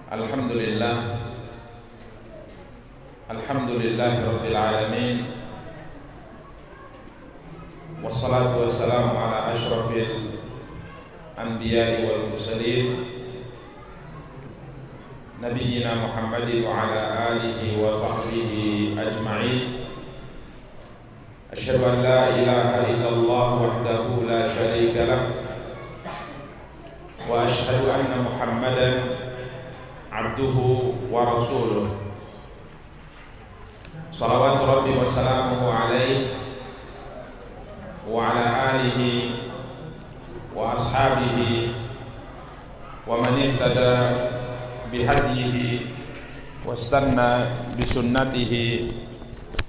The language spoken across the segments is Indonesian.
Alhamdulillah Rabbil Alamin. Wassalatu wassalamu ala ashrafil anbiya'i wal mursalin Nabiyyina Muhammadin wa ala alihi wa sahbihi ajma'in. Asyhadu an la ilaha illallah wahdahu la syarika lah wa asyhadu anna Muhammadan abduhu wa rasuluh. Salawatu rabbi wa salamuhu alaihi wa ala alihi wa ashabihi wa man ihtada bihadihi wa istanna bisunnatihi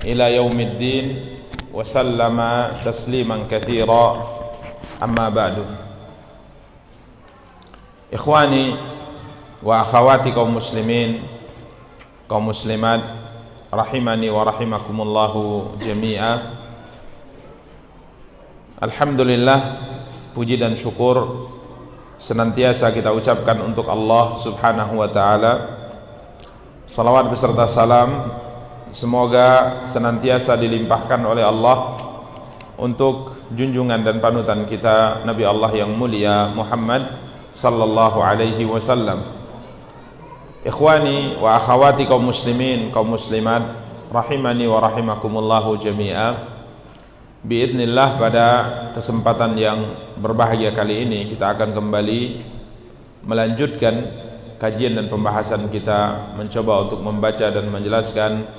ila yaumiddin wa sallama tasliman katsira. Amma ba'du. Ikhwani wa akhawati kaum muslimin, kaum muslimat, rahimani wa rahimakumullahu jami'a. Alhamdulillah, puji dan syukur senantiasa kita ucapkan untuk Allah subhanahu wa ta'ala. Salawat beserta salam semoga senantiasa dilimpahkan oleh Allah untuk junjungan dan panutan kita Nabi Allah yang mulia Muhammad sallallahu alaihi wasallam. Ikhwani wa akhawati kaum muslimin, kaum muslimat, rahimani wa rahimakumullahu jami'a. Biidznillah, pada kesempatan yang berbahagia kali ini kita akan kembali melanjutkan kajian dan pembahasan kita, mencoba untuk membaca dan menjelaskan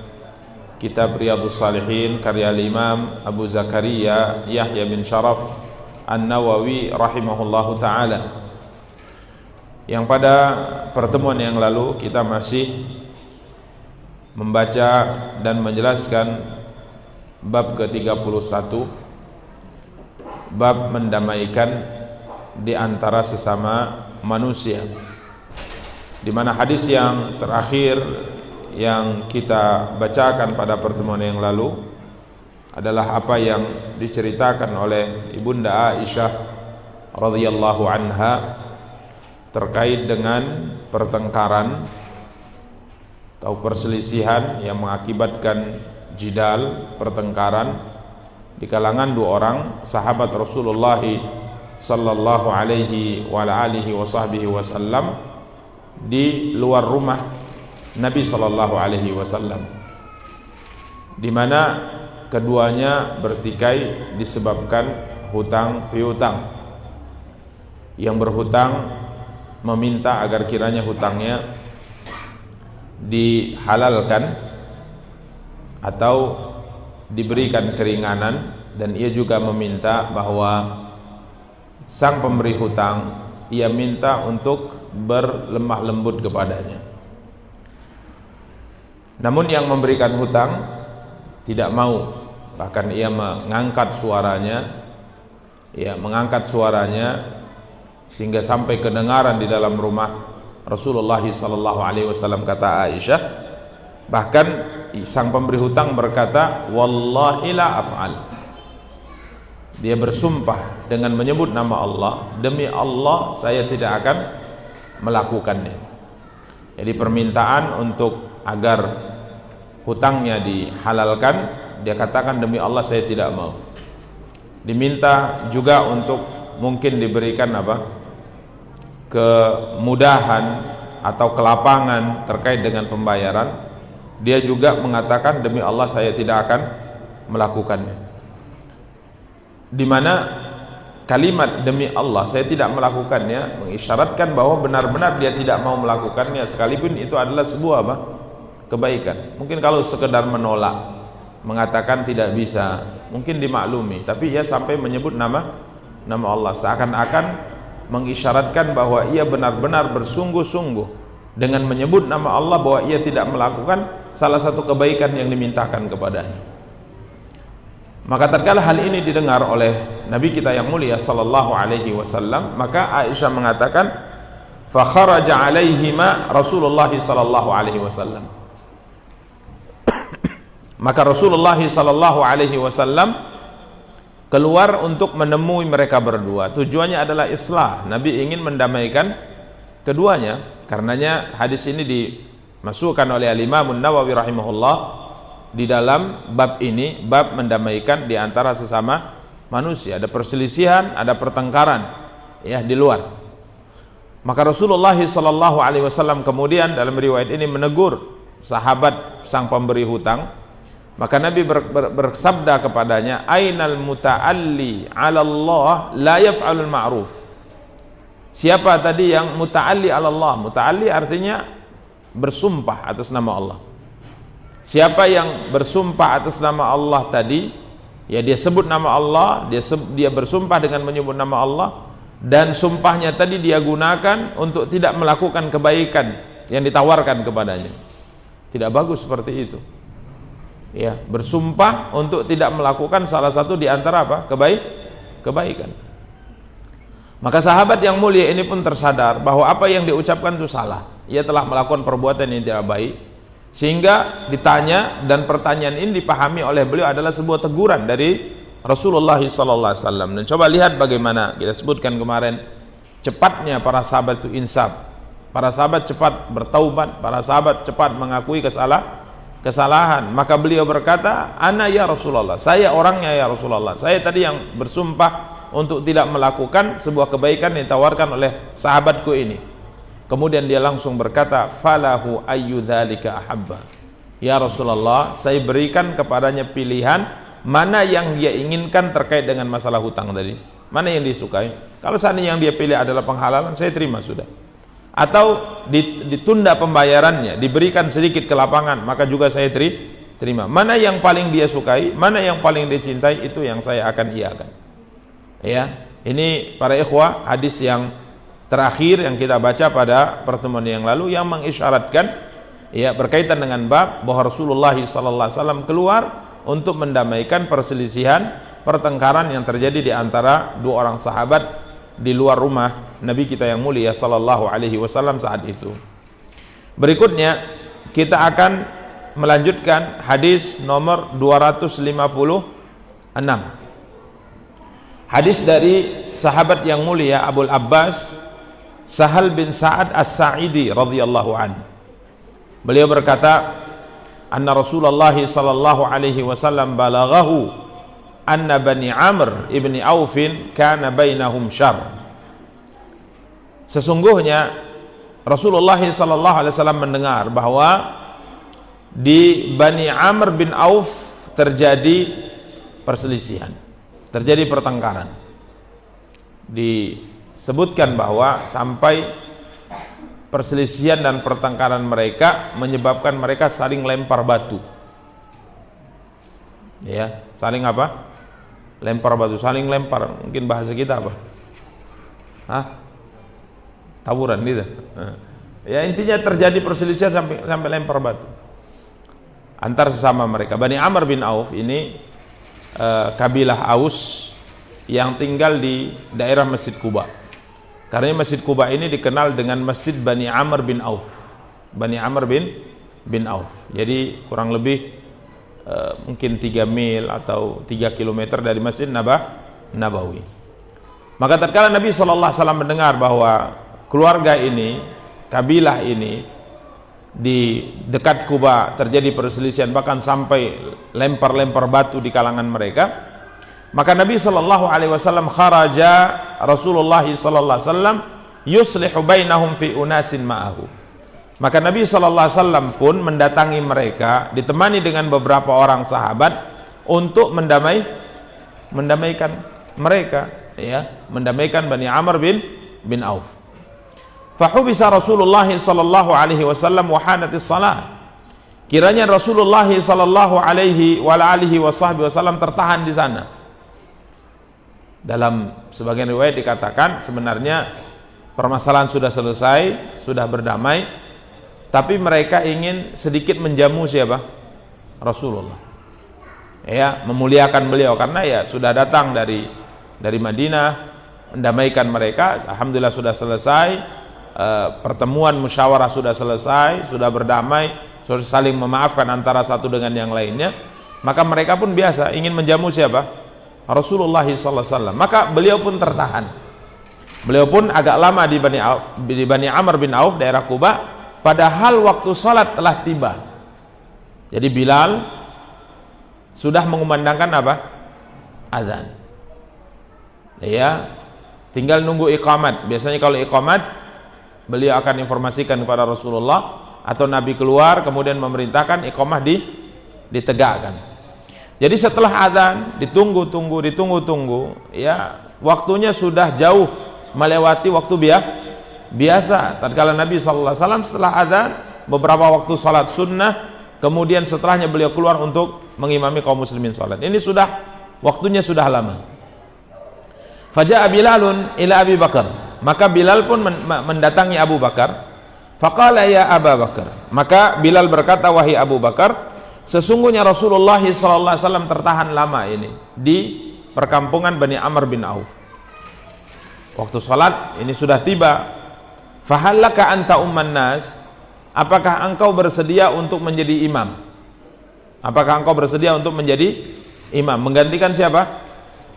kitab Riyadhus Shalihin karya Imam Abu Zakaria Yahya bin Sharaf An-Nawawi rahimahullahu ta'ala, yang pada pertemuan yang lalu kita masih membaca dan menjelaskan bab ke-31, bab mendamaikan di antara sesama manusia, di mana hadis yang terakhir yang kita bacakan pada pertemuan yang lalu adalah apa yang diceritakan oleh Ibunda Aisyah radhiyallahu anha terkait dengan pertengkaran atau perselisihan yang mengakibatkan jidal, pertengkaran di kalangan dua orang sahabat Rasulullah sallallahu alaihi wa alihi wasallam di luar rumah Nabi sallallahu alaihi wasallam, di mana keduanya bertikai disebabkan hutang piutang. Yang berhutang meminta agar kiranya hutangnya dihalalkan atau diberikan keringanan, dan ia juga meminta bahwa sang pemberi hutang, ia minta untuk berlemah lembut kepadanya. Namun yang memberikan hutang tidak mau, bahkan ia mengangkat suaranya sehingga sampai kedengaran di dalam rumah Rasulullah sallallahu alaihi wasallam. Kata Aisyah, bahkan sang pemberi hutang berkata, wallahi la af'al. Dia bersumpah dengan menyebut nama Allah, demi Allah saya tidak akan melakukannya. Jadi permintaan untuk agar hutangnya dihalalkan, dia katakan demi Allah saya tidak mau. Diminta juga untuk mungkin diberikan kemudahan atau kelapangan terkait dengan pembayaran. Dia juga mengatakan demi Allah saya tidak akan melakukannya, di mana kalimat demi Allah saya tidak melakukannya mengisyaratkan bahwa benar-benar dia tidak mau melakukannya, sekalipun itu adalah sebuah kebaikan. Mungkin kalau sekedar menolak, mengatakan tidak bisa, mungkin dimaklumi, tapi ia sampai menyebut nama Allah, seakan-akan mengisyaratkan bahwa ia benar-benar bersungguh-sungguh dengan menyebut nama Allah, bahwa ia tidak melakukan salah satu kebaikan yang dimintakan kepadanya. Maka tatkala hal ini didengar oleh Nabi kita yang mulia sallallahu alaihi wasallam, maka Aisyah mengatakan, fa kharaja alaihima Rasulullah sallallahu alaihi wasallam. Maka Rasulullah sallallahu alaihi wasallam keluar untuk menemui mereka berdua. Tujuannya adalah islah. Nabi ingin mendamaikan keduanya. Karenanya hadis ini dimasukkan oleh Al-Imam An-Nawawi rahimahullah di dalam bab ini, bab mendamaikan di antara sesama manusia. Ada perselisihan, ada pertengkaran ya di luar. Maka Rasulullah sallallahu alaihi wasallam kemudian dalam riwayat ini menegur sahabat sang pemberi hutang. Maka Nabi bersabda kepadanya, ainal muta'alli 'ala Allah la yaf'alul ma'ruf. Siapa tadi yang muta'alli 'ala Allah? Muta'alli artinya bersumpah atas nama Allah. Siapa yang bersumpah atas nama Allah tadi, ya dia sebut nama Allah, dia bersumpah dengan menyebut nama Allah, dan sumpahnya tadi dia gunakan untuk tidak melakukan kebaikan yang ditawarkan kepadanya. Tidak bagus seperti itu. Ya, bersumpah untuk tidak melakukan salah satu di antara apa? Kebaikan. Maka sahabat yang mulia ini pun tersadar bahwa apa yang diucapkan itu salah. Ia telah melakukan perbuatan yang tidak baik, sehingga ditanya, dan pertanyaan ini dipahami oleh beliau adalah sebuah teguran dari Rasulullah SAW. Dan coba lihat bagaimana kita sebutkan kemarin, cepatnya para sahabat itu insaf. Para sahabat cepat bertaubat, para sahabat cepat mengakui kesalahan. Maka beliau berkata, ana ya Rasulullah, saya orangnya ya Rasulullah, saya tadi yang bersumpah untuk tidak melakukan sebuah kebaikan yang ditawarkan oleh sahabatku ini. Kemudian dia langsung berkata, falahu ayyu dzalika ahabba, ya Rasulullah, saya berikan kepadanya pilihan mana yang dia inginkan terkait dengan masalah hutang tadi, mana yang disukai. Kalau seandainya yang dia pilih adalah penghalalan, saya terima sudah. Atau ditunda pembayarannya, diberikan sedikit kelapangan, maka juga saya terima. Mana yang paling dia sukai, mana yang paling dia cintai, itu yang saya akan iakan. Ya, ini para ikhwah, hadis yang terakhir yang kita baca pada pertemuan yang lalu yang mengisyaratkan ya berkaitan dengan bab bahwa Rasulullah SAW keluar untuk mendamaikan perselisihan, pertengkaran yang terjadi di antara dua orang sahabat di luar rumah Nabi kita yang mulia sallallahu alaihi wasallam saat itu. Berikutnya kita akan melanjutkan hadis nomor 256. Hadis dari sahabat yang mulia Abul Abbas Sahal bin Sa'ad As-Sa'idi radhiyallahu anhu. Beliau berkata, anna Rasulullah sallallahu alaihi wasallam balaghahu anna Bani Amr ibni Aufin kana bainahum syarr. Sesungguhnya Rasulullah SAW mendengar bahwa di Bani Amr bin Auf terjadi perselisihan, terjadi pertengkaran. Disebutkan bahwa sampai perselisihan dan pertengkaran mereka menyebabkan mereka saling lempar batu. Ya, saling apa? Lempar batu, saling lempar. Mungkin bahasa kita apa? Hah? Tawuran gitu. Ya, intinya terjadi perselisihan sampai lempar batu antar sesama mereka. Bani Amr bin Auf ini kabilah Aus yang tinggal di daerah Masjid Quba. Karena Masjid Quba ini dikenal dengan Masjid Bani Amr bin Auf. Bani Amr bin Auf. Jadi kurang lebih mungkin 3 mil atau 3 kilometer dari Masjid Nabawi. Maka tatkala Nabi SAW mendengar bahwa keluarga ini, kabilah ini di dekat Kuba terjadi perselisihan, bahkan sampai lempar-lempar batu di kalangan mereka, maka Nabi SAW kharaja Rasulullah SAW yuslihu bainahum fi unasin ma'ahu. Maka Nabi SAW pun mendatangi mereka ditemani dengan beberapa orang sahabat untuk mendamaikan mereka, ya, mendamaikan Bani Amr bin Auf. Fahubisa Rasulullah sallallahu alaihi wasallam wa hanatis salat. Kiranya Rasulullah sallallahu alaihi wasallam tertahan di sana. Dalam sebagian riwayat dikatakan sebenarnya permasalahan sudah selesai, sudah berdamai, tapi mereka ingin sedikit menjamu siapa? Rasulullah. Ya, memuliakan beliau karena ya sudah datang dari Madinah mendamaikan mereka. Alhamdulillah sudah selesai. Pertemuan musyawarah sudah selesai, sudah berdamai, sudah saling memaafkan antara satu dengan yang lainnya. Maka mereka pun biasa ingin menjamu siapa? Rasulullah SAW. Maka beliau pun tertahan. Beliau pun agak lama di Bani Amr bin Auf, daerah Kuba, padahal waktu sholat telah tiba. Jadi Bilal sudah mengumandangkan apa? Azan. Ya, tinggal nunggu iqamat. Biasanya kalau iqamat, beliau akan informasikan kepada Rasulullah, atau Nabi keluar kemudian memerintahkan iqamah ditegakkan. Jadi setelah azan ditunggu, ya waktunya sudah jauh melewati waktu biasa. Tatkala Nabi SAW setelah azan beberapa waktu salat sunnah, kemudian setelahnya beliau keluar untuk mengimami kaum muslimin salat. Ini sudah waktunya sudah lama. Faja'a Bilalun ila Abi Bakar, maka Bilal pun mendatangi Abu Bakar. Faqala ya Abu Bakar, maka Bilal berkata, wahai Abu Bakar, sesungguhnya Rasulullah SAW tertahan lama ini di perkampungan Bani Amr bin Auf. Waktu salat ini sudah tiba. Fahallaka anta umman nas, apakah engkau bersedia untuk menjadi imam? Apakah engkau bersedia untuk menjadi imam, menggantikan siapa?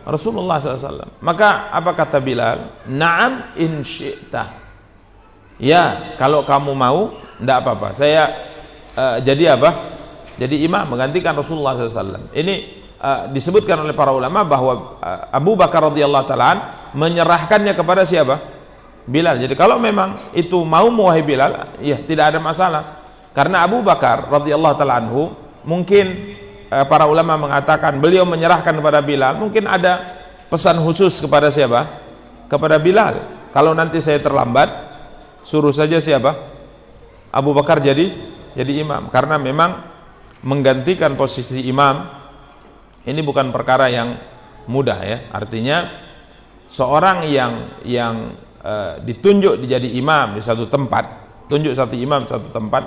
Rasulullah SAW. Maka apa kata Bilal? Na'am in syi'ta. Ya, kalau kamu mau, tidak apa-apa. Saya jadi apa? Jadi imam, menggantikan Rasulullah SAW. Ini disebutkan oleh para ulama bahwa Abu Bakar radhiyallahu ta'ala menyerahkannya kepada siapa? Bilal. Jadi kalau memang itu mau wahai Bilal, ya tidak ada masalah. Karena Abu Bakar radhiyallahu ta'ala anhu, mungkin para ulama mengatakan beliau menyerahkan kepada Bilal, mungkin ada pesan khusus kepada siapa? Kepada Bilal. Kalau nanti saya terlambat, suruh saja siapa? Abu Bakar jadi imam. Karena memang menggantikan posisi imam ini bukan perkara yang mudah ya. Artinya seorang yang ditunjuk jadi imam di satu tempat, tunjuk satu imam satu tempat,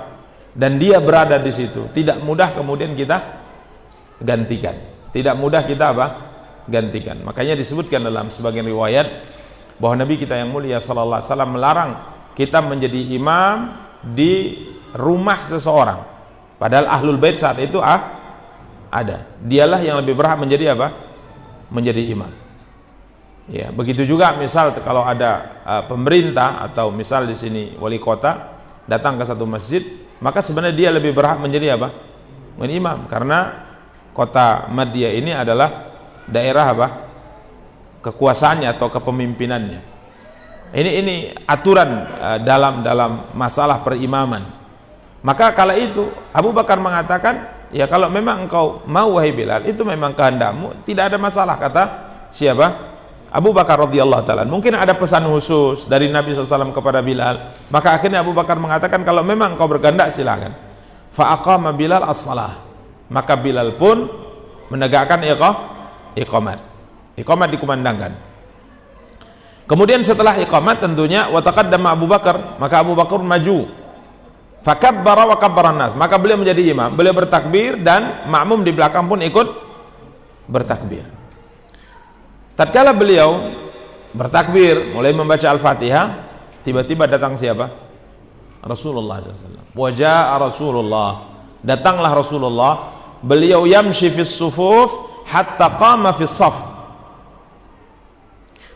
dan dia berada di situ, tidak mudah kemudian kita gantikan. Tidak mudah kita apa? Gantikan. Makanya disebutkan dalam sebagian riwayat bahwa Nabi kita yang mulia sallallahu alaihi wasallam melarang kita menjadi imam di rumah seseorang, padahal ahlul bait saat itu ada. Dialah yang lebih berhak menjadi apa? Menjadi imam. Ya, begitu juga misal kalau ada pemerintah atau misal di sini wali kota datang ke satu masjid, maka sebenarnya dia lebih berhak menjadi apa? Menjadi imam, karena kota Madyah ini adalah daerah apa? Kekuasaannya atau kepemimpinannya. Ini aturan dalam masalah perimaman. Maka kala itu Abu Bakar mengatakan, ya kalau memang engkau mau wahai Bilal, itu memang kehendakmu, tidak ada masalah. Kata siapa? Abu Bakar radhiyallahu ta'ala. Mungkin ada pesan khusus dari Nabi SAW kepada Bilal, maka akhirnya Abu Bakar mengatakan, kalau memang engkau berkehendak silakan. Fa'aqama Bilal as-salah, maka Bilal pun menegakkan iqamat dikumandangkan. Kemudian setelah iqamat tentunya wa taqaddama Abu Bakar, maka Abu Bakar maju. Fakabbara wa kabbaran nas, maka beliau menjadi imam, beliau bertakbir dan makmum di belakang pun ikut bertakbir. Tatkala beliau bertakbir mulai membaca Al-Fatihah, tiba-tiba datang siapa? Rasulullah SAW. Wajah Rasulullah, datanglah Rasulullah, beliau yamshi fis sufuf hatta qama fis saf.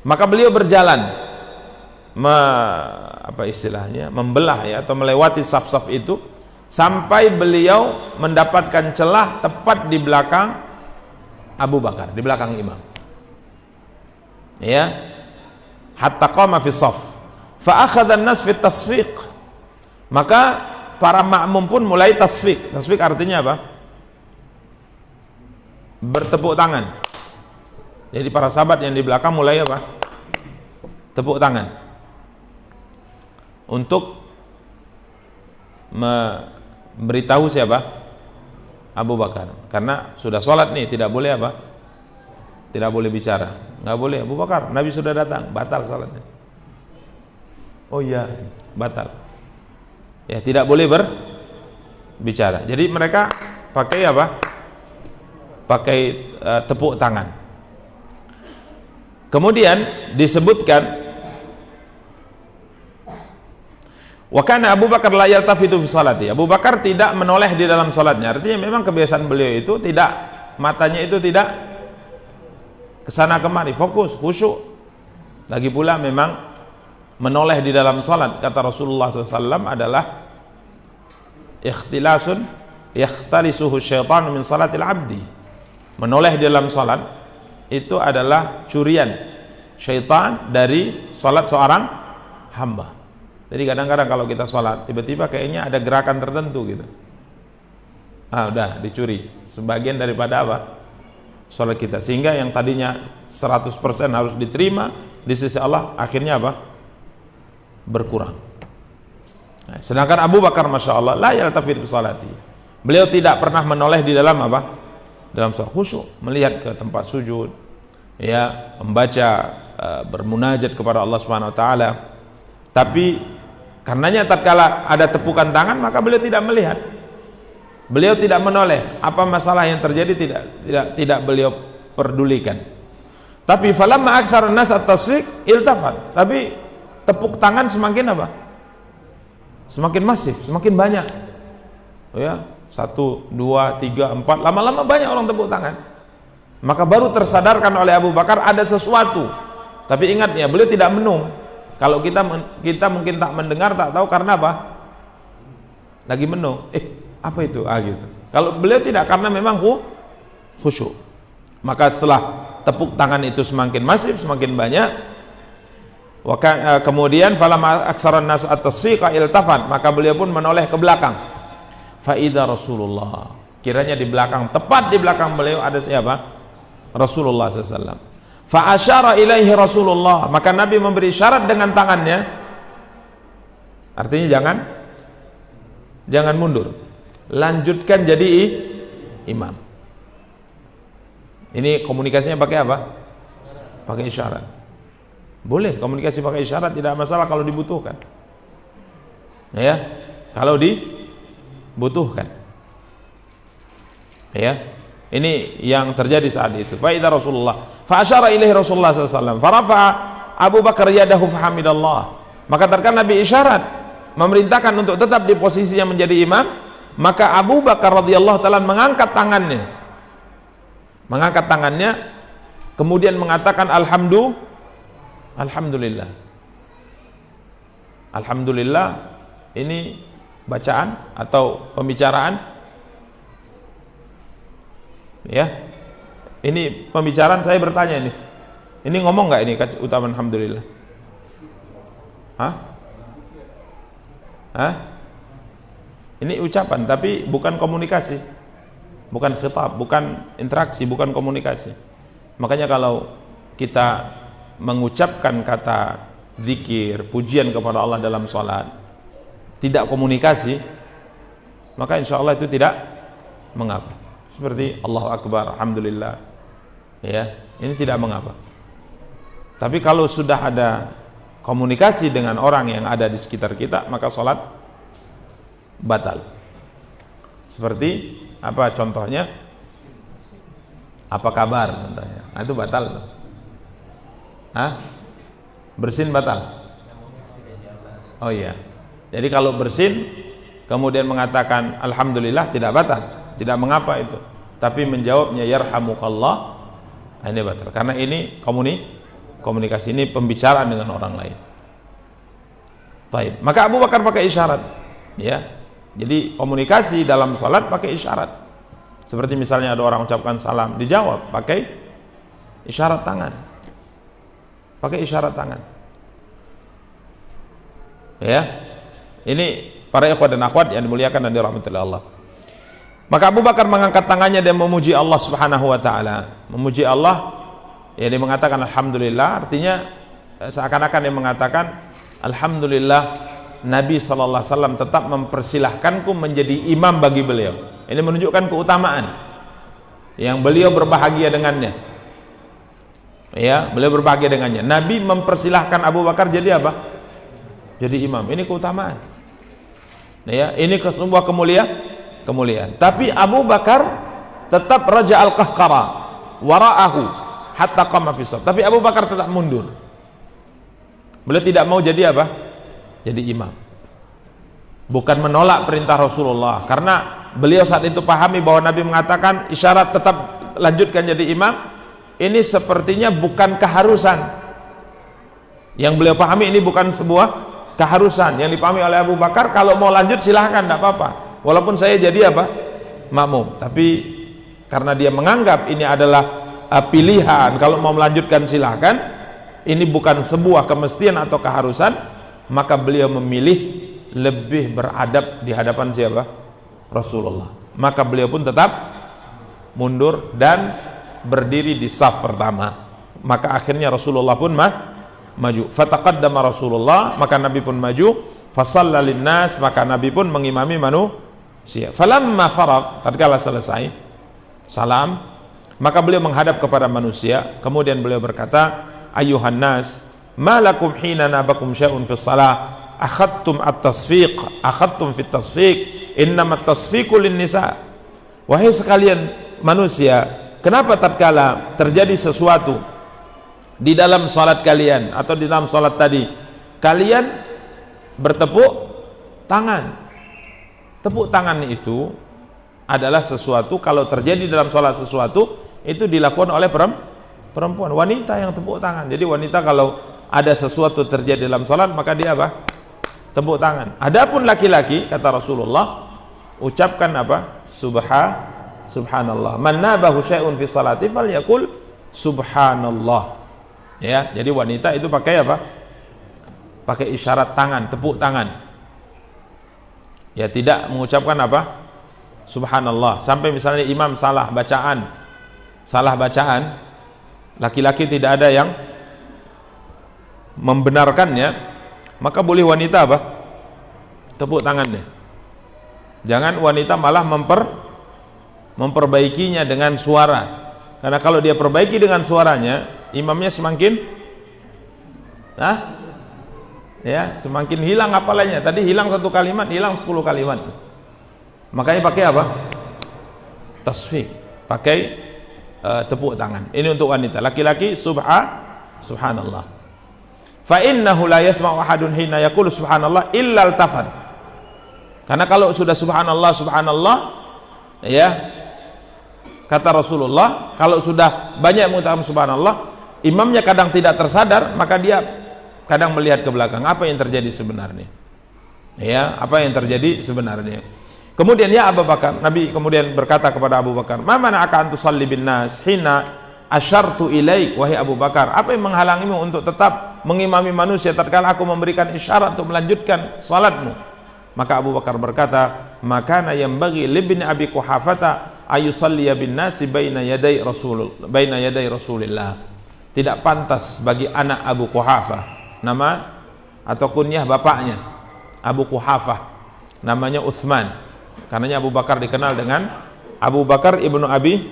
Maka beliau berjalan membelah ya, atau melewati saf-saf itu sampai beliau mendapatkan celah tepat di belakang Abu Bakar, di belakang imam. Ya. Hatta qama fi shaf. Fa akhadha an-nas fi tasfiq. Maka para makmum pun mulai tasfiq. Tasfiq artinya apa? Bertepuk tangan. Jadi para sahabat yang di belakang mulai apa? Tepuk tangan untuk memberitahu siapa? Abu Bakar. Karena sudah sholat nih, tidak boleh apa? Tidak boleh bicara. Nggak boleh. Abu Bakar, Nabi sudah datang, batal sholatnya. Oh iya, batal. Ya, tidak boleh berbicara. Jadi mereka pakai apa? Pakai tepuk tangan. Kemudian disebutkan wa kana Abu Bakar la yaltafitu fi sholati. Abu Bakar tidak menoleh di dalam salatnya. Artinya memang kebiasaan beliau itu tidak, matanya itu tidak kesana kemari, fokus, khusyuk. Lagi pula memang menoleh di dalam salat, kata Rasulullah SAW, adalah ikhtilasun yakhtalisuhu syaitan min salatil abdi. Menoleh di dalam salat itu adalah curian syaitan dari salat seorang hamba. Jadi kadang-kadang kalau kita salat tiba-tiba kayaknya ada gerakan tertentu gitu, udah dicuri sebagian daripada apa? Salat kita, sehingga yang tadinya 100% harus diterima di sisi Allah akhirnya apa? Berkurang. Nah, sedangkan Abu Bakar masya Allah la yaltafit bi salati, beliau tidak pernah menoleh di dalam apa? Dalam salat, khusyuk, melihat ke tempat sujud, ya, membaca, bermunajat kepada Allah Subhanahu wa taala. Tapi karenanya tatkala ada tepukan tangan maka beliau tidak melihat, beliau tidak menoleh, apa masalah yang terjadi tidak beliau pedulikan. Tapi falamma aktsara an-nas at-tasfiq iltafat, tapi tepuk tangan semakin apa? Semakin masif, semakin banyak. Ya, 1, 2, 3, 4, lama-lama banyak orang tepuk tangan. Maka baru tersadarkan oleh Abu Bakar ada sesuatu. Tapi ingat ya, beliau tidak menung. Kalau kita mungkin tak mendengar, tak tahu karena apa? Lagi menung. Apa itu? Gitu. Kalau beliau tidak, karena memang khusyuk. Maka setelah tepuk tangan itu semakin masif, semakin banyak, kemudian falamma aktsaran nasu at-tasfiqa iltafat, maka beliau pun menoleh ke belakang. Fa idza Rasulullah, kiranya di belakang, tepat di belakang beliau ada siapa? Rasulullah SAW. Fa asyara ilaihi Rasulullah, maka Nabi memberi isyarat dengan tangannya, artinya jangan mundur, lanjutkan jadi imam. Ini komunikasinya pakai apa? Pakai isyarat. Boleh komunikasi pakai isyarat, tidak masalah kalau dibutuhkan. Ya, kalau dibutuhkan. Ya, ini yang terjadi saat itu. Fa idza Rasulullah fa asyara ilaihi Rasulullah sallallahu alaihi wasallam, farafa Abu Bakar yadahu fahamidallah. Maka tatkala Nabi isyarat memerintahkan untuk tetap di posisinya menjadi imam, maka Abu Bakar radhiyallahu taala mengangkat tangannya, kemudian mengatakan alhamdulillah. Alhamdulillah ini bacaan atau pembicaraan? Ya, ini pembicaraan, saya bertanya ini ngomong nggak ini utapan alhamdulillah? Ini ucapan tapi bukan komunikasi, bukan khitab, bukan interaksi, bukan komunikasi. Makanya kalau kita mengucapkan kata zikir, pujian kepada Allah dalam sholat, tidak komunikasi, maka insya Allah itu tidak mengapa. Seperti Allahu Akbar, alhamdulillah, ya, ini tidak mengapa. Tapi kalau sudah ada komunikasi dengan orang yang ada di sekitar kita, maka sholat batal. Seperti apa contohnya? Apa kabar contohnya? Nah, itu batal. Bersin batal. Oh iya. Jadi kalau bersin kemudian mengatakan alhamdulillah tidak batal, tidak mengapa itu. Tapi menjawabnya yarhamukallah, ini batal. Karena ini komunikasi, ini pembicaraan dengan orang lain. Baik. Maka Abu Bakar pakai isyarat, ya. Jadi komunikasi dalam salat pakai isyarat. Seperti misalnya ada orang ucapkan salam, dijawab pakai isyarat tangan. Pakai isyarat tangan. Ya. Ini para ikhwat dan akhwat yang dimuliakan dan dirahmati Allah. Maka Abu Bakar mengangkat tangannya dan memuji Allah Subhanahu wa taala. Memuji Allah, ya, dia mengatakan alhamdulillah, artinya seakan-akan dia mengatakan alhamdulillah Nabi sallallahu alaihi wasallam tetap mempersilahkanku menjadi imam bagi beliau. Ini menunjukkan keutamaan yang beliau berbahagia dengannya. Ya, beliau berbahagia dengannya. Nabi mempersilahkan Abu Bakar jadi apa? Jadi imam. Ini keutamaan. Ya, ini sebuah kemuliaan. Tapi Abu Bakar tetap raja al-qahqara wara'ahu hatta qama fi shaf. Tapi Abu Bakar tetap mundur. Beliau tidak mau jadi apa? Jadi imam. Bukan menolak perintah Rasulullah, karena beliau saat itu pahami bahwa Nabi mengatakan isyarat tetap lanjutkan jadi imam. Ini sepertinya bukan keharusan. Yang beliau pahami ini bukan sebuah keharusan. Yang dipahami oleh Abu Bakar, kalau mau lanjut silahkan, tidak apa-apa. Walaupun saya jadi apa? Makmum. Tapi karena dia menganggap ini adalah pilihan, kalau mau melanjutkan silahkan, ini bukan sebuah kemestian atau keharusan, maka beliau memilih lebih beradab di hadapan siapa? Rasulullah. Maka beliau pun tetap mundur dan berdiri di saf pertama. Maka akhirnya Rasulullah pun maju. Fataqaddama Rasulullah, maka Nabi pun maju. Fasalla linnas, maka Nabi pun mengimami manusia. Falamma farag, tatkala selesai salam, maka beliau menghadap kepada manusia. Kemudian beliau berkata, ayuhan nas, ma lakum hina nabakum syai'un fi shalah akhadtum at-tasfiq, akhadtum fit tasfiq, innama at-tasfiqu lin-nisa. Wahai sekalian manusia, kenapa tatkala terjadi sesuatu di dalam salat kalian atau di dalam salat tadi, kalian bertepuk tangan? Tepuk tangan itu adalah sesuatu, kalau terjadi dalam salat sesuatu, itu dilakukan oleh perempuan, wanita yang tepuk tangan. Jadi wanita kalau ada sesuatu terjadi dalam salat, maka dia apa? Tepuk tangan. Adapun laki-laki, kata Rasulullah, ucapkan apa? Subhanallah. Man nabahu syai'un fi salati falyaqul subhanallah. Ya, jadi wanita itu pakai apa? Pakai isyarat tangan, tepuk tangan. Ya, tidak mengucapkan apa? Subhanallah. Sampai misalnya imam salah bacaan, laki-laki tidak ada yang membenarkannya, maka boleh wanita apa? Tepuk tangannya. Jangan wanita malah memperbaikinya dengan suara. Karena kalau dia perbaiki dengan suaranya, imamnya semakin semakin hilang hafalannya. Tadi hilang 1 kalimat, hilang 10 kalimat. Makanya pakai apa? Tasfiq, pakai tepuk tangan. Ini untuk wanita. Laki-laki subhanallah. Fa innahu la yasma'u ahadun hina yaqulu subhanallah illa altafat. Karena kalau sudah subhanallah, ya, kata Rasulullah, kalau sudah banyak mengucapkan subhanallah, imamnya kadang tidak tersadar, maka dia kadang melihat ke belakang, apa yang terjadi sebenarnya. Ya, apa yang terjadi sebenarnya. Kemudian ya Abu Bakar, Nabi kemudian berkata kepada Abu Bakar, "Ma mana'aka an tusalli bin nas hina asyartu ilaik?" Wahai Abu Bakar, apa yang menghalangimu untuk tetap mengimami manusia tatkala aku memberikan isyarat untuk melanjutkan salatmu? Maka Abu Bakar berkata, "Makana yanbaghi libni Abi Quhafata ayusalliya bin nasi baina yaday Rasulillah." Tidak pantas bagi anak Abu Quhafah, nama atau kunyah bapaknya Abu Quhafah, namanya Utsman. Karenanya Abu Bakar dikenal dengan Abu Bakar ibnu Abi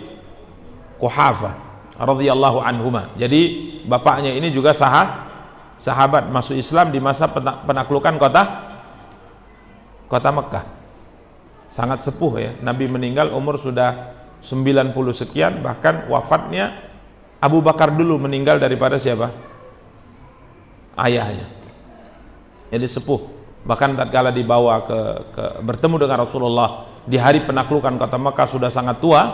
Quhafah radhiyallahu anhuma. Jadi bapaknya ini juga sahabat masuk Islam di masa penaklukan kota Mekah. Sangat sepuh ya. Nabi meninggal umur sudah 90 sekian, bahkan wafatnya Abu Bakar dulu meninggal daripada siapa? Ayahnya. Jadi sepuh. Bahkan tatkala dibawa ke bertemu dengan Rasulullah di hari penaklukan kota Mekah sudah sangat tua.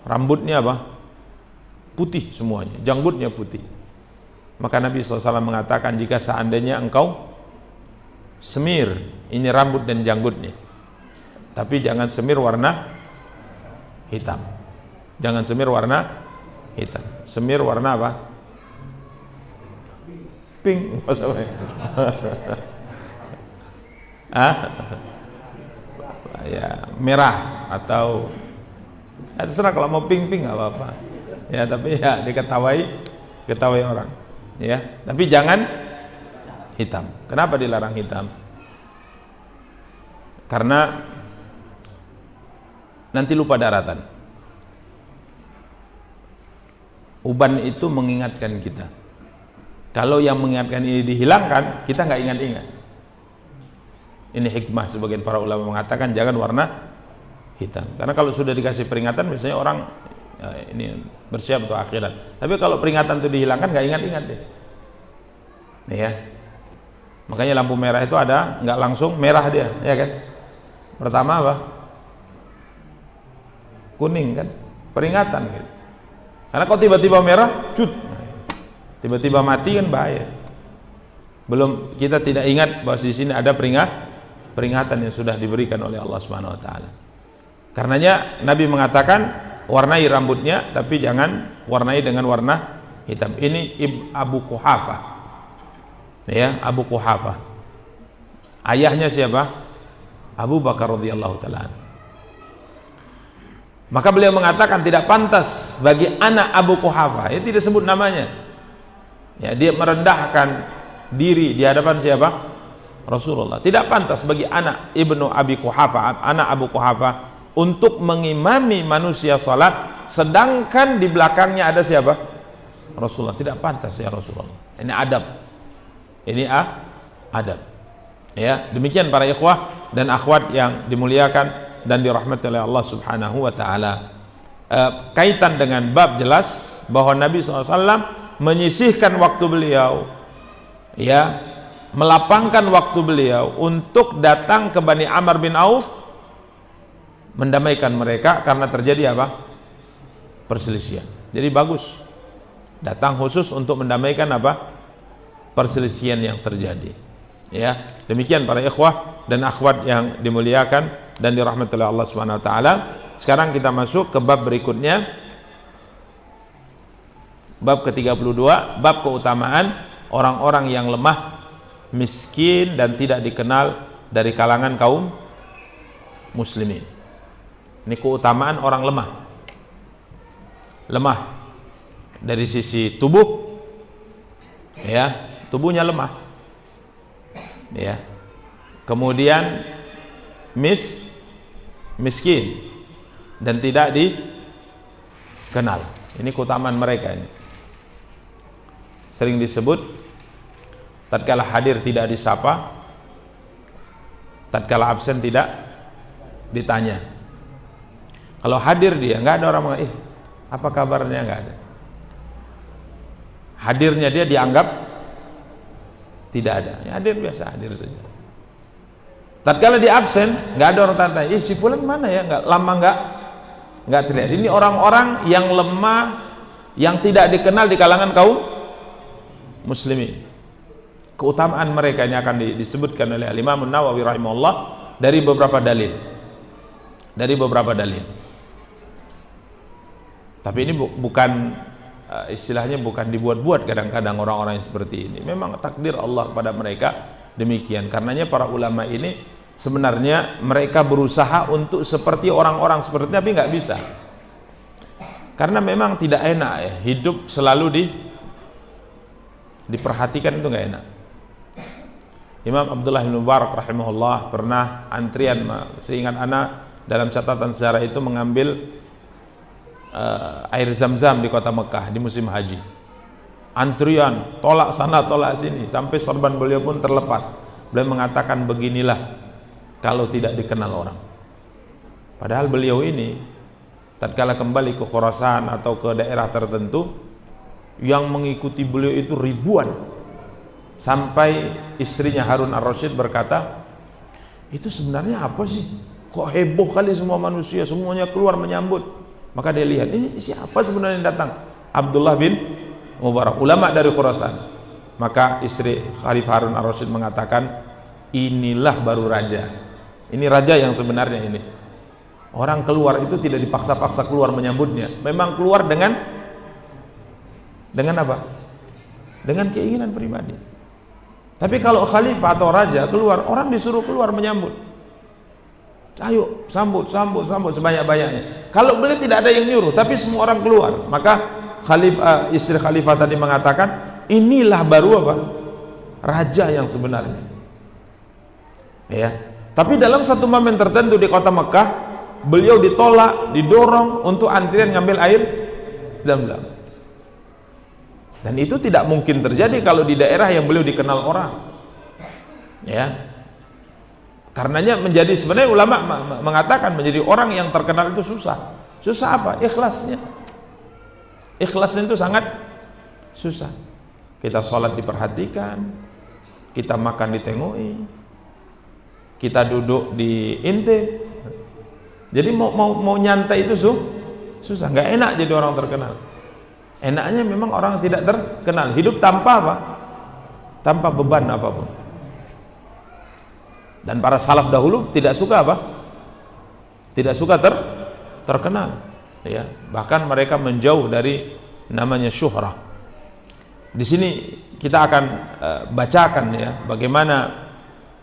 Rambutnya apa? Putih semuanya, janggutnya putih. Maka Nabi SAW mengatakan, jika seandainya engkau semir ini rambut dan janggutnya, tapi jangan semir warna hitam. Jangan semir warna hitam. Semir warna apa? Pink. Ya, merah atau terserah, kalau mau pink nggak apa-apa. Ya, tapi ya diketahui orang. Ya, tapi jangan hitam. Kenapa dilarang hitam? Karena nanti lupa daratan. Uban itu mengingatkan kita. Kalau yang mengingatkan ini dihilangkan, kita nggak ingat-ingat. Ini hikmah, sebagian para ulama mengatakan jangan warna hitam. Karena kalau sudah dikasih peringatan, biasanya orang ini bersiap untuk akhirat. Tapi kalau peringatan itu dihilangkan, nggak ingat-ingat deh. Ya. Makanya lampu merah itu ada, nggak langsung merah dia, ya kan? Pertama apa? Kuning kan? Peringatan gitu. Karena kalau tiba-tiba merah, cut, tiba-tiba mati kan bahaya. belum, kita tidak ingat bahwa di sini ada peringatan yang sudah diberikan oleh Allah Subhanahu wa taala. Karenanya Nabi mengatakan warnai rambutnya tapi jangan warnai dengan warna hitam. Ini Abu Quhafah. Ya, Abu Quhafah. Ayahnya siapa? Abu Bakar radhiyallahu taala. Maka beliau mengatakan tidak pantas bagi anak Abu Quhafah, itu tidak sebut namanya. Ya, dia merendahkan diri di hadapan siapa? Rasulullah. Tidak pantas bagi anak Ibnu Abi Quhafah, anak Abu Quhafah, untuk mengimami manusia salat sedangkan di belakangnya ada siapa? Rasulullah. Tidak pantas ya Rasulullah. Ini adab. Ini adab. Ya, demikian para ikhwah dan akhwat yang dimuliakan dan dirahmati oleh Allah Subhanahu wa taala. Kaitan dengan bab jelas bahwa Nabi SAW menyisihkan waktu beliau, ya, melapangkan waktu beliau untuk datang ke Bani Amr bin Auf mendamaikan mereka karena terjadi apa? Perselisihan. Jadi bagus datang khusus untuk mendamaikan apa? Perselisihan yang terjadi. Ya, demikian para ikhwah dan akhwat yang dimuliakan dan dirahmati oleh Allah Subhanahu wa taala. Sekarang kita masuk ke bab berikutnya. Bab ke-32, bab keutamaan orang-orang yang lemah, miskin dan tidak dikenal dari kalangan kaum muslimin. Ini keutamaan orang lemah. Lemah dari sisi tubuh, ya, tubuhnya lemah. Ya. Kemudian miskin dan tidak dikenal. Ini keutamaan mereka ini. Sering disebut tatkala hadir tidak disapa, tatkala absen tidak ditanya. Kalau hadir dia, nggak ada orang mengatakan, apa kabarnya, nggak ada. Hadirnya dia dianggap tidak ada. Ya, hadir biasa, hadir saja. Tatkala dia absen, nggak ada orang tanya, si fulan mana ya? Nggak lama nggak terlihat. Ini orang-orang yang lemah, yang tidak dikenal di kalangan kaum muslimin. Keutamaan mereka ini akan disebutkan oleh Imam Nawawi rahimahullah dari beberapa dalil. Tapi ini bukan istilahnya bukan dibuat-buat kadang-kadang orang-orang yang seperti ini. Memang takdir Allah kepada mereka demikian. Karenanya para ulama ini sebenarnya mereka berusaha untuk seperti orang-orang seperti ini, tapi nggak bisa. Karena memang tidak enak ya, hidup selalu diperhatikan, itu nggak enak. Imam Abdullah bin Mubarak rahimahullah pernah antrian, seingat anak dalam catatan sejarah itu, mengambil air zam-zam di kota Mekah di musim haji. Antrian, tolak sana tolak sini, sampai sorban beliau pun terlepas. Beliau mengatakan, beginilah kalau tidak dikenal orang. Padahal beliau ini tatkala kembali ke Khurasan atau ke daerah tertentu, yang mengikuti beliau itu ribuan, sampai istrinya Harun ar-Rasyid berkata, itu sebenarnya apa sih, kok heboh kali semua manusia, semuanya keluar menyambut. Maka dia lihat, ini siapa sebenarnya yang datang? Abdullah bin Mubarak, ulama dari Khurasan. Maka istri Khalifah Harun ar-Rasyid mengatakan, inilah baru raja. Ini raja yang sebenarnya ini. Orang keluar itu tidak dipaksa-paksa keluar menyambutnya, memang keluar dengan apa? Dengan keinginan pribadi. Tapi kalau khalifah atau raja keluar, orang disuruh keluar menyambut. Ayo sambut sebanyak-banyaknya. Kalau beliau tidak ada yang nyuruh, tapi semua orang keluar, maka istri khalifah tadi mengatakan, inilah baru apa? Raja yang sebenarnya. Ya. Tapi dalam satu momen tertentu di kota Mekah, beliau ditolak, didorong untuk antrian ngambil air zam-zam. Dan itu tidak mungkin terjadi kalau di daerah yang beliau dikenal orang. Ya. Karenanya menjadi, sebenarnya ulama mengatakan menjadi orang yang terkenal itu susah. Susah apa? Ikhlasnya. Ikhlasnya itu sangat susah. Kita sholat diperhatikan, kita makan ditengoi, kita duduk diintip. Jadi mau nyantai itu susah. Nggak enak jadi orang terkenal. Enaknya memang orang tidak terkenal, hidup tanpa apa? tanpa beban apapun. Dan para salaf dahulu tidak suka apa? Tidak suka terkenal, ya. Bahkan mereka menjauh dari namanya syuhrah. Di sini kita akan bacakan ya bagaimana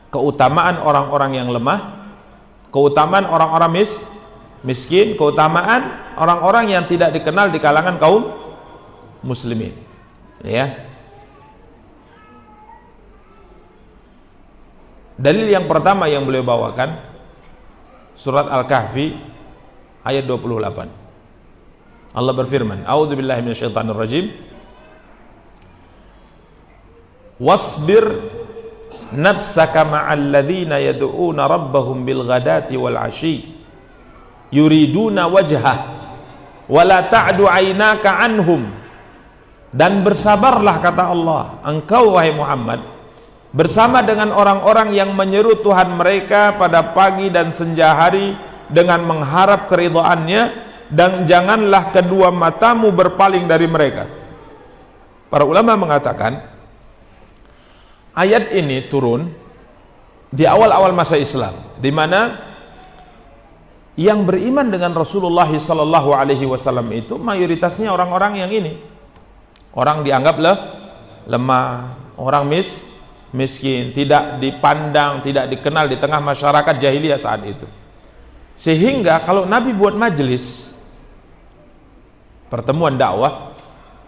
keutamaan orang-orang yang lemah, keutamaan orang-orang miskin, keutamaan orang-orang yang tidak dikenal di kalangan kaum muslimin, ya. Dalil yang pertama yang beliau bawakan surat Al-Kahfi ayat 28. Allah berfirman, A'udzubillahi minasyaitonirrajim. Wasbir nafsaka ma'al ladzina yad'una rabbahum bil ghadati wal 'ashyi yuriduna wajhah wa la ta'du 'ainaka 'anhum. Dan bersabarlah, kata Allah, engkau wahai Muhammad, bersama dengan orang-orang yang menyeru Tuhan mereka pada pagi dan senja hari dengan mengharap keridhaannya, dan janganlah kedua matamu berpaling dari mereka. Para ulama mengatakan ayat ini turun di awal-awal masa Islam, di mana yang beriman dengan Rasulullah SAW itu mayoritasnya orang-orang yang ini, orang dianggap lemah, orang miskin, tidak dipandang, tidak dikenal di tengah masyarakat jahiliyah saat itu. Sehingga kalau Nabi buat majelis pertemuan dakwah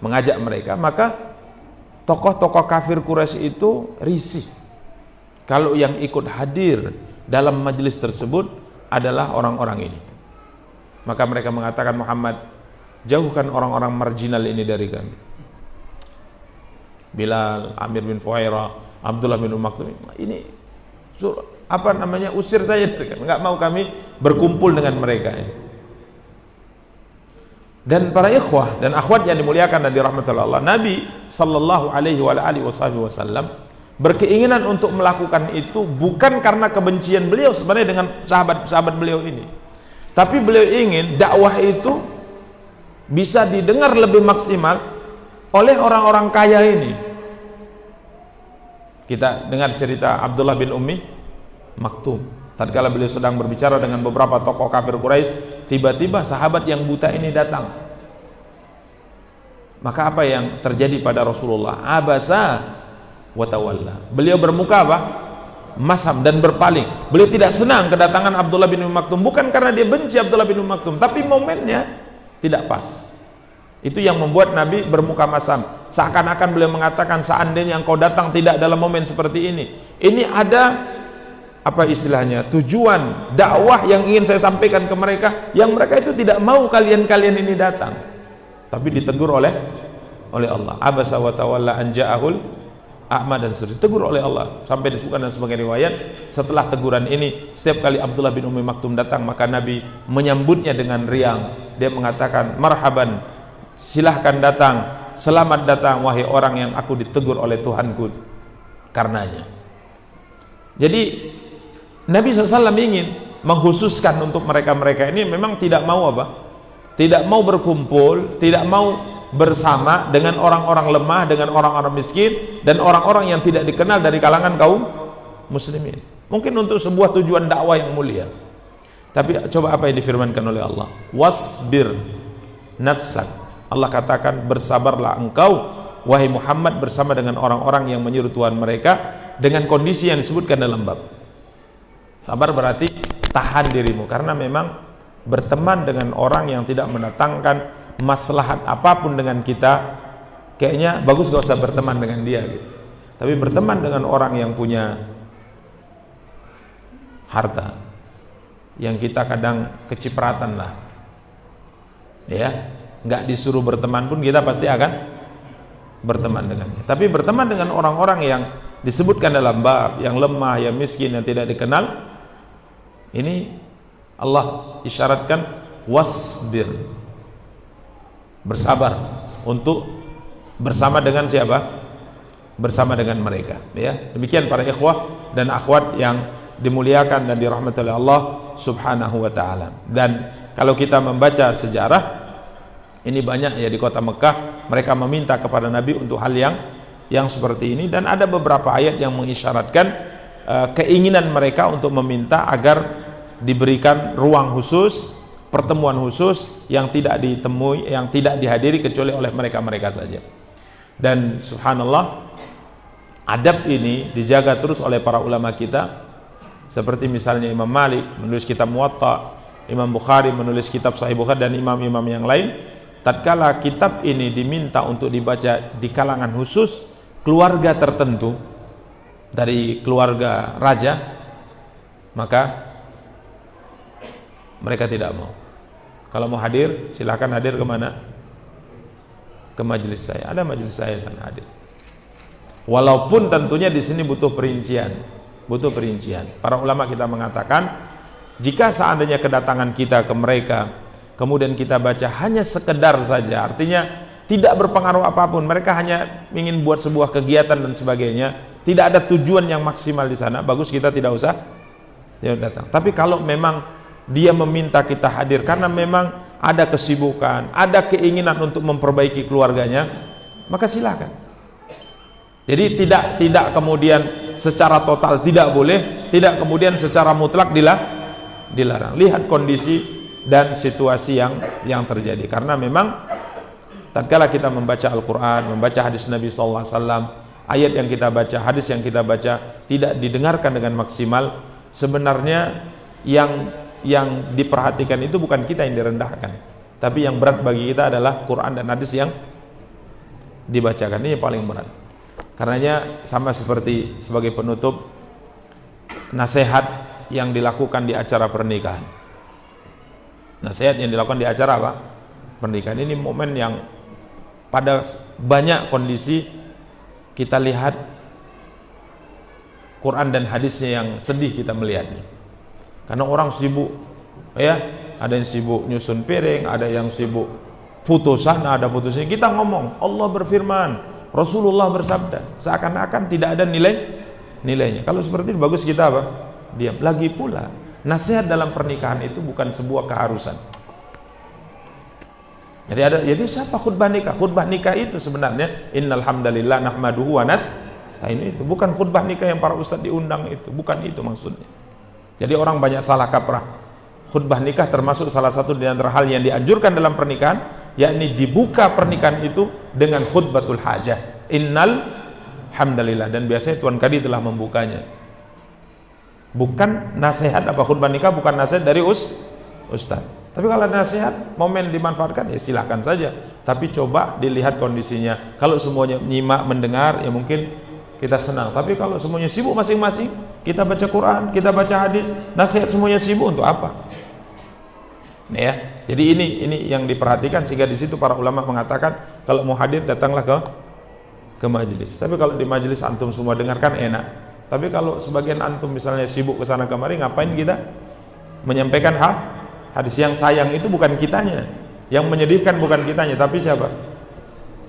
mengajak mereka, maka tokoh-tokoh kafir Quraisy itu risih kalau yang ikut hadir dalam majelis tersebut adalah orang-orang ini. Maka mereka mengatakan, Muhammad, jauhkan orang-orang marginal ini dari kami. Bilal, Amir bin Fuhairah, Abdullah bin Maktum, ini usir saja, nggak mau kami berkumpul dengan mereka. Dan para ikhwah dan akhwat yang dimuliakan dan dirahmati Allah, Nabi sallallahu alaihi wasallam berkeinginan untuk melakukan itu bukan karena kebencian beliau sebenarnya dengan sahabat-sahabat beliau ini, tapi beliau ingin dakwah itu bisa didengar lebih maksimal oleh orang-orang kaya ini. Kita dengar cerita Abdullah bin Ummi Maktum. Tatkala beliau sedang berbicara dengan beberapa tokoh kafir Quraisy, tiba-tiba sahabat yang buta ini datang. Maka apa yang terjadi pada Rasulullah? Abasa wa tawalla. Beliau bermuka apa? Masam dan berpaling. Beliau tidak senang kedatangan Abdullah bin Ummi Maktum, bukan karena dia benci Abdullah bin Ummi Maktum, tapi momennya tidak pas. Itu yang membuat Nabi bermuka masam. Seakan-akan beliau mengatakan, seandainya engkau datang tidak dalam momen seperti ini ada apa istilahnya, tujuan dakwah yang ingin saya sampaikan ke mereka, yang mereka itu tidak mau kalian ini datang. Tapi ditegur oleh Allah. Abasa wa tawalla an ja'ahul a'ma, dan seterusnya, ditegur oleh Allah. Sampai disebutkan dalam sebagian riwayat, setelah teguran ini, setiap kali Abdullah bin Ummi Maktum datang, maka Nabi menyambutnya dengan riang. Dia mengatakan, marhaban, silahkan datang, selamat datang wahai orang yang aku ditegur oleh Tuhanku karenanya. Jadi Nabi SAW ingin mengkhususkan untuk mereka-mereka ini memang tidak mau tidak mau berkumpul, tidak mau bersama dengan orang-orang lemah, dengan orang-orang miskin, dan orang-orang yang tidak dikenal dari kalangan kaum muslimin. Mungkin untuk sebuah tujuan dakwah yang mulia. Tapi coba apa yang difirmankan oleh Allah, wasbir nafsak. Allah katakan, bersabarlah engkau wahai Muhammad bersama dengan orang-orang yang menyeru Tuhan mereka, dengan kondisi yang disebutkan dalam bab. Sabar berarti tahan dirimu, karena memang berteman dengan orang yang tidak mendatangkan maslahat apapun dengan kita, kayaknya bagus gak usah berteman dengan dia gitu. Tapi berteman dengan orang yang punya harta, yang kita kadang kecipratan lah, ya, nggak disuruh berteman pun kita pasti akan berteman dengannya. Tapi berteman dengan orang-orang yang disebutkan dalam bab, yang lemah, yang miskin, yang tidak dikenal, ini Allah isyaratkan wasbir, bersabar untuk bersama dengan siapa? Bersama dengan mereka, ya. Demikian para ikhwah dan akhwat yang dimuliakan dan dirahmati oleh Allah Subhanahu wa taala. Dan kalau kita membaca sejarah, ini banyak ya di kota Mekah mereka meminta kepada Nabi untuk hal yang yang seperti ini, dan ada beberapa ayat yang mengisyaratkan keinginan mereka untuk meminta agar diberikan ruang khusus, pertemuan khusus yang tidak ditemui, yang tidak dihadiri kecuali oleh mereka-mereka saja. Dan subhanallah, adab ini dijaga terus oleh para ulama kita, seperti misalnya Imam Malik menulis kitab Muwatta, Imam Bukhari menulis kitab Sahih Bukhari, dan imam-imam yang lain. Tatkala kitab ini diminta untuk dibaca di kalangan khusus keluarga tertentu dari keluarga raja, maka mereka tidak mau. Kalau mau hadir, silahkan hadir kemana? Ke majelis saya. Ada majelis saya sana, hadir. Walaupun tentunya di sini butuh perincian, butuh perincian. Para ulama kita mengatakan, jika seandainya kedatangan kita ke mereka, kemudian kita baca hanya sekedar saja, artinya tidak berpengaruh apapun, mereka hanya ingin buat sebuah kegiatan dan sebagainya, tidak ada tujuan yang maksimal di sana, bagus, kita tidak usah datang. Tapi kalau memang dia meminta kita hadir karena memang ada kesibukan, ada keinginan untuk memperbaiki keluarganya, maka silakan. Jadi tidak kemudian secara total tidak boleh, tidak kemudian secara mutlak dilarang. Lihat kondisi dan situasi yang terjadi. Karena memang tatkala kita membaca Al-Quran, membaca hadis Nabi SAW, ayat yang kita baca, hadis yang kita baca tidak didengarkan dengan maksimal, sebenarnya yang diperhatikan itu bukan kita yang direndahkan, tapi yang berat bagi kita adalah Quran dan hadis yang dibacakan. Ini yang paling berat. Karenanya sama seperti sebagai penutup, nasihat yang dilakukan di acara pernikahan. Nasihat yang dilakukan di acara apa? Pernikahan. Ini momen yang pada banyak kondisi kita lihat Quran dan hadisnya yang sedih kita melihatnya. Karena orang sibuk, ya, ada yang sibuk nyusun piring, ada yang sibuk putus sana, ada putus sini. Kita ngomong, Allah berfirman, Rasulullah bersabda, seakan-akan tidak ada nilainya. Kalau seperti itu bagus kita apa? Diam. Lagi pula, nasihat dalam pernikahan itu bukan sebuah keharusan. Jadi siapa khutbah nikah? Khutbah nikah itu sebenarnya innal hamdalillah nahmaduhu wa nasta'in, itu bukan khutbah nikah yang para ustaz diundang, itu bukan itu maksudnya. Jadi orang banyak salah kaprah. Khutbah nikah termasuk salah satu di antara hal yang dianjurkan dalam pernikahan, yakni dibuka pernikahan itu dengan khutbatul hajah, innal hamdalillah, dan biasanya Tuan Kadi telah membukanya. Bukan nasihat apa khutbah nikah, bukan nasihat dari ustaz. Tapi kalau nasihat momen dimanfaatkan, ya silahkan saja. Tapi coba dilihat kondisinya. Kalau semuanya nyimak mendengar, ya mungkin kita senang. Tapi kalau semuanya sibuk masing-masing, kita baca Quran, kita baca hadis, nasihat semuanya sibuk, untuk apa? Ya. Jadi ini yang diperhatikan, sehingga di situ para ulama mengatakan kalau mau hadir datanglah ke majelis. Tapi kalau di majelis antum semua dengarkan enak. Tapi kalau sebagian antum misalnya sibuk ke sana kemari, ngapain kita menyampaikan hadis? Yang sayang itu bukan kitanya, yang menyedihkan bukan kitanya, tapi siapa?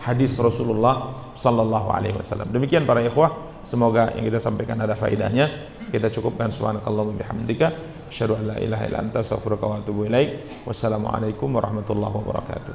Hadis Rasulullah sallallahu alaihi wasallam. Demikian para ikhwah, semoga yang kita sampaikan ada faedahnya. Kita cukupkan. Subhanakallahumma bihamdika asyhadu an la ilaha illa anta astaghfiruka wa atubu ilaik. Wassalamualaikum warahmatullahi wabarakatuh.